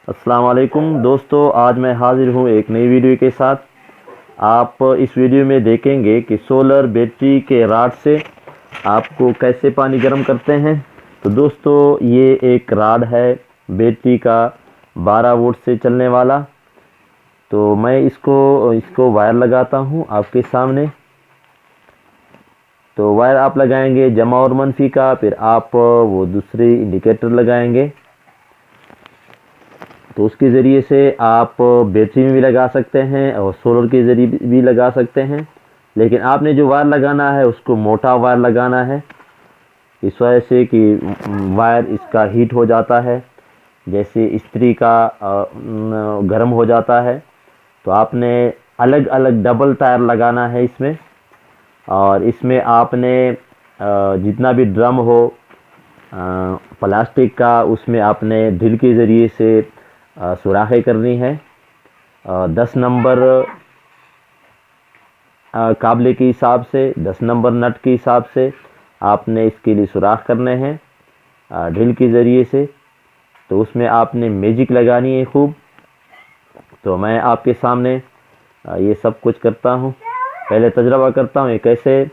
अस्सलाम वालेकुम दोस्तों, आज मैं हाज़िर हूँ एक नई वीडियो के साथ। आप इस वीडियो में देखेंगे कि सोलर बैटरी के राड से आपको कैसे पानी गर्म करते हैं। तो दोस्तों, ये एक राड है बैटरी का 12 वोल्ट से चलने वाला। तो मैं इसको वायर लगाता हूँ आपके सामने। तो वायर आप लगाएंगे जमा और मनफी का, फिर आप वो दूसरी इंडिकेटर लगाएंगे। तो उसके ज़रिए से आप बैटरी में भी लगा सकते हैं और सोलर के ज़रिए भी लगा सकते हैं, लेकिन आपने जो वायर लगाना है उसको मोटा वायर लगाना है, इस वजह से कि वायर इसका हीट हो जाता है, जैसे इस्त्री का गर्म हो जाता है। तो आपने अलग अलग डबल टायर लगाना है इसमें, और इसमें आपने जितना भी ड्रम हो प्लास्टिक का, उसमें आपने ड्रिल के ज़रिए से सुराखें करनी है। 10 नंबर काबले के हिसाब से, 10 नंबर नट के हिसाब से आपने इसके लिए सुराख करने हैं ड्रिल के ज़रिए से। तो उसमें आपने मैजिक लगानी है खूब। तो मैं आपके सामने ये सब कुछ करता हूँ, पहले तजर्बा करता हूँ ये कैसे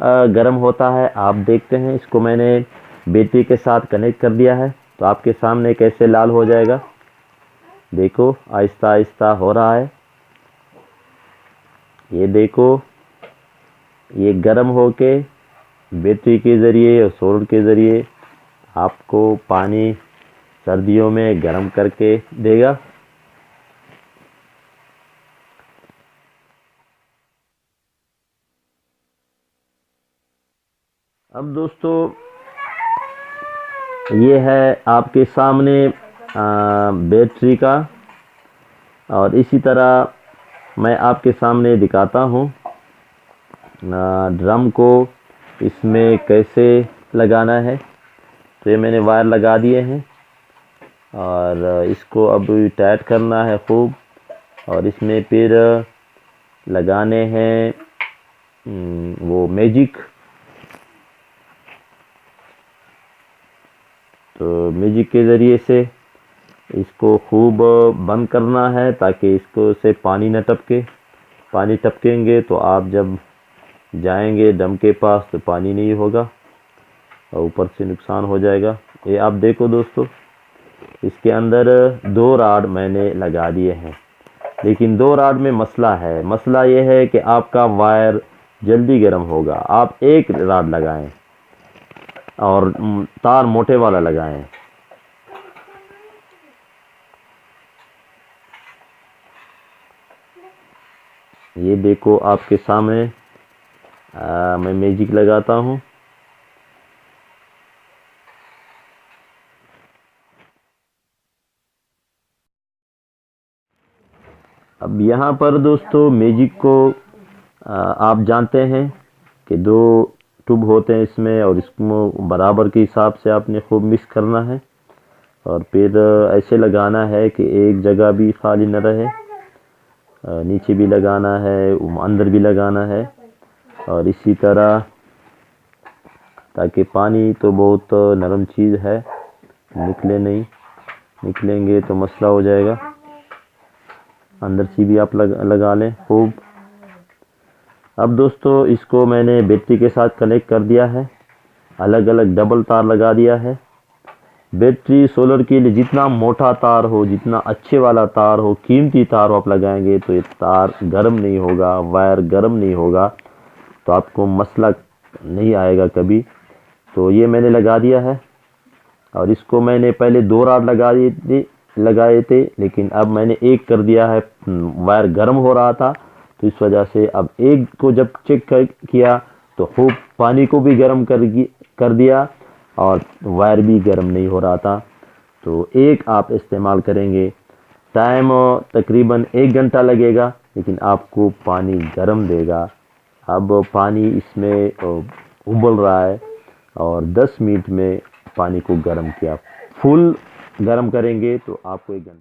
गर्म होता है। आप देखते हैं, इसको मैंने बैटरी के साथ कनेक्ट कर दिया है। तो आपके सामने कैसे लाल हो जाएगा, देखो आहिस्ता आहिस्ता हो रहा है। ये देखो, ये गर्म होके बैटरी के ज़रिए और सोलर के ज़रिए आपको पानी सर्दियों में गर्म करके देगा। अब दोस्तों, ये है आपके सामने बैटरी का, और इसी तरह मैं आपके सामने दिखाता हूँ ड्रम को इसमें कैसे लगाना है। तो ये मैंने वायर लगा दिए हैं और इसको अब टाइट करना है खूब, और इसमें फिर लगाने हैं वो मैजिक। तो मैजिक के ज़रिए से इसको खूब बंद करना है ताकि इसको से पानी न टपके। पानी टपकेंगे तो आप जब जाएंगे डम के पास तो पानी नहीं होगा और ऊपर से नुकसान हो जाएगा। ये आप देखो दोस्तों, इसके अंदर 2 राड मैंने लगा दिए हैं, लेकिन 2 राड में मसला है। मसला ये है कि आपका वायर जल्दी गर्म होगा। आप एक राड लगाएं और तार मोटे वाला लगाएं। ये देखो आपके सामने मैं मैजिक लगाता हूँ। अब यहाँ पर दोस्तों मैजिक को आप जानते हैं कि 2 ट्यूब होते हैं इसमें, और इसको बराबर के हिसाब से आपने खूब मिक्स करना है और फिर ऐसे लगाना है कि एक जगह भी खाली न रहे। नीचे भी लगाना है, अंदर भी लगाना है, और इसी तरह, ताकि पानी तो बहुत नरम चीज़ है, निकले नहीं। निकलेंगे तो मसला हो जाएगा। अंदर से भी आप लगा लें खूब। अब दोस्तों, इसको मैंने बैटरी के साथ कनेक्ट कर दिया है, अलग अलग डबल तार लगा दिया है। बैटरी सोलर के लिए जितना मोटा तार हो, जितना अच्छे वाला तार हो, कीमती तार हो आप लगाएंगे तो ये तार गर्म नहीं होगा, वायर गर्म नहीं होगा, तो आपको मसला नहीं आएगा कभी। तो ये मैंने लगा दिया है, और इसको मैंने पहले 2 राड लगाए थे, लेकिन अब मैंने एक कर दिया है। वायर गर्म हो रहा था तो इस वजह से अब एक को जब चेक किया तो खूब पानी को भी गर्म कर दिया और वायर भी गर्म नहीं हो रहा था। तो एक आप इस्तेमाल करेंगे, टाइम तकरीबन 1 घंटा लगेगा, लेकिन आपको पानी गर्म देगा। अब पानी इसमें उबल रहा है और 10 मिनट में पानी को गर्म किया। फुल गर्म करेंगे तो आपको 1 घंटा